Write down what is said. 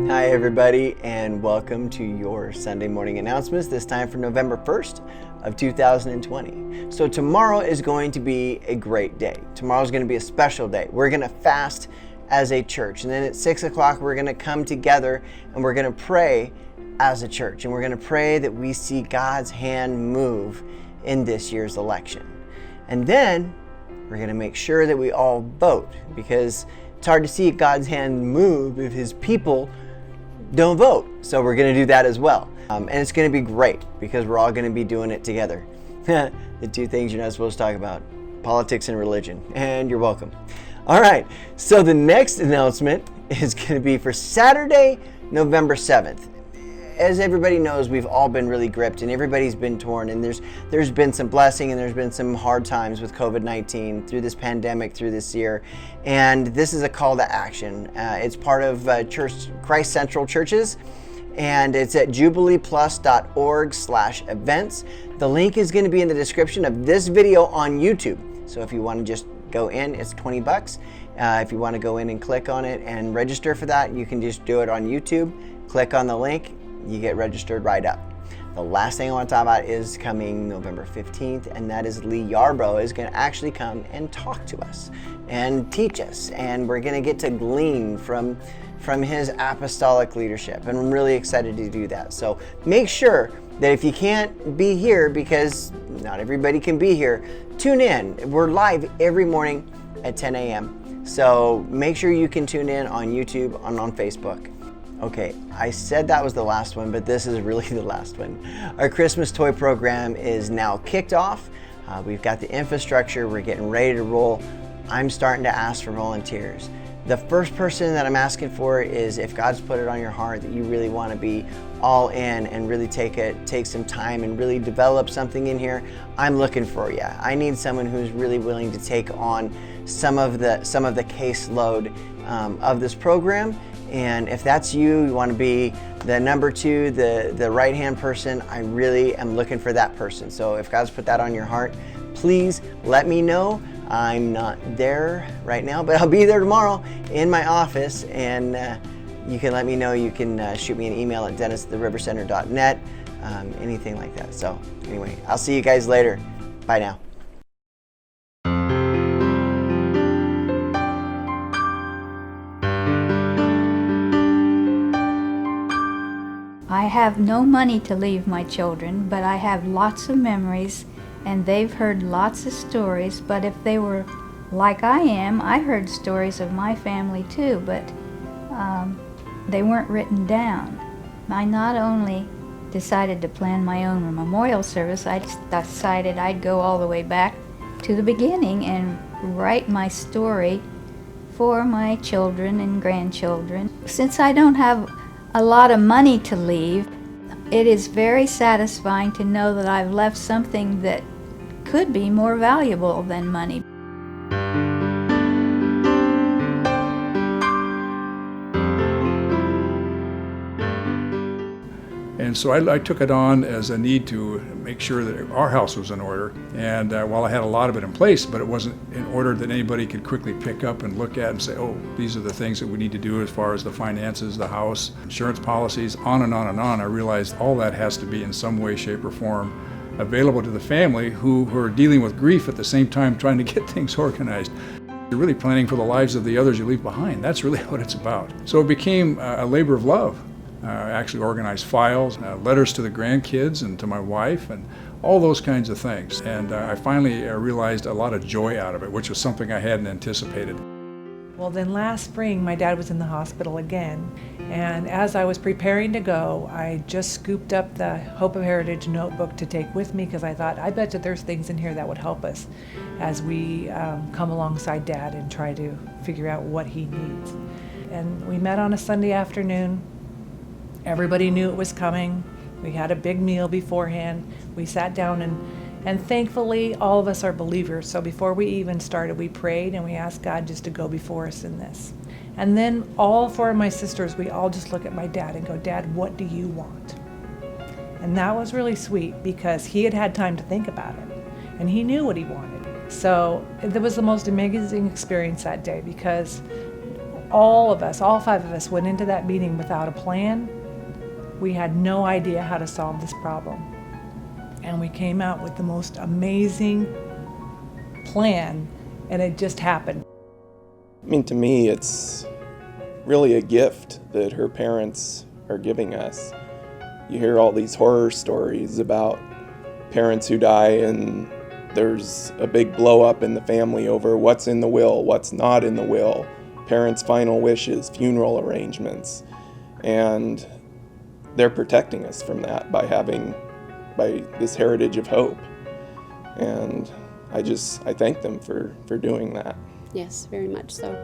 Hi everybody, and welcome to your Sunday morning announcements, this time for November 1st of 2020. So tomorrow is going to be a great day. Tomorrow is going to be a special day. We're going to fast as a church, and then at 6 o'clock we're going to come together and we're going to pray as a church, and we're going to pray that we see God's hand move in this year's election. And then we're going to make sure that we all vote, because it's hard to see God's hand move if his people don't vote. So we're going to do that as well. And it's going to be great because we're all going to be doing it together. The two things you're not supposed to talk about: politics and religion. And you're welcome. All right. So the next announcement is going to be for Saturday, November 7th. As everybody knows, we've all been really gripped and everybody's been torn, and there's been some blessing and there's been some hard times with COVID-19 through this pandemic, through this year. And this is a call to action. It's part of Christ Central Churches, and it's at jubileeplus.org/events. The link is going to be in the description of this video on YouTube. So if you want to just go in, it's $20. If you want to go in and click on it and register for that, you can just do it on YouTube. Click on the link. You get registered right up. The last thing I want to talk about is coming November 15th, and that is Lee Yarborough is going to actually come and talk to us and teach us, and we're going to get to glean from his apostolic leadership, and I'm really excited to do that. So make sure that if you can't be here, because not everybody can be here, tune in. We're live every morning at 10 a.m. So make sure you can tune in on YouTube and on Facebook. Okay, I said that was the last one, but this is really the last one. Our Christmas toy program is now kicked off. We've got the infrastructure. We're getting ready to roll. I'm starting to ask for volunteers. The first person that I'm asking for is, if God's put it on your heart that you really want to be all in and really take some time and really develop something in here, I'm looking for you. I need someone who's really willing to take on some of the caseload of this program. And if that's you want to be the number two, the right-hand person, I really am looking for that person. So if God's put that on your heart, please let me know. I'm not there right now, but I'll be there tomorrow in my office, and you can let me know. You can shoot me an email at dennis@therivercenter.net, anything like that. So anyway, I'll see you guys later. Bye now. I have no money to leave my children, but I have lots of memories, and they've heard lots of stories. But if they were like I am, I heard stories of my family too, but they weren't written down. I not only decided to plan my own memorial service, I decided I'd go all the way back to the beginning and write my story for my children and grandchildren. Since I don't have a lot of money to leave, it is very satisfying to know that I've left something that could be more valuable than money. And so I took it on as a need to make sure that our house was in order. And while I had a lot of it in place, but it wasn't in order that anybody could quickly pick up and look at and say, oh, these are the things that we need to do as far as the finances, the house, insurance policies, on and on and on. I realized all that has to be in some way, shape, or form available to the family who are dealing with grief at the same time trying to get things organized. You're really planning for the lives of the others you leave behind. That's really what it's about. So it became a labor of love. I actually organized files, letters to the grandkids and to my wife, and all those kinds of things. And I finally realized a lot of joy out of it, which was something I hadn't anticipated. Well, then last spring, my dad was in the hospital again. And as I was preparing to go, I just scooped up the Hope of Heritage notebook to take with me, because I thought, I bet that there's things in here that would help us as we come alongside Dad and try to figure out what he needs. And we met on a Sunday afternoon. Everybody knew it was coming. We had a big meal beforehand. We sat down, and thankfully all of us are believers. So before we even started, we prayed and we asked God just to go before us in this. And then all four of my sisters, we all just look at my dad and go, Dad, what do you want? And that was really sweet, because he had had time to think about it and he knew what he wanted. So it was the most amazing experience that day, because all of us, all 5 of us, went into that meeting without a plan. We had no idea how to solve this problem. And we came out with the most amazing plan, and it just happened. I mean, to me, it's really a gift that her parents are giving us. You hear all these horror stories about parents who die and there's a big blow up in the family over what's in the will, what's not in the will, parents' final wishes, funeral arrangements. And they're protecting us from that by this heritage of hope. And I thank them for doing that. Yes, very much so.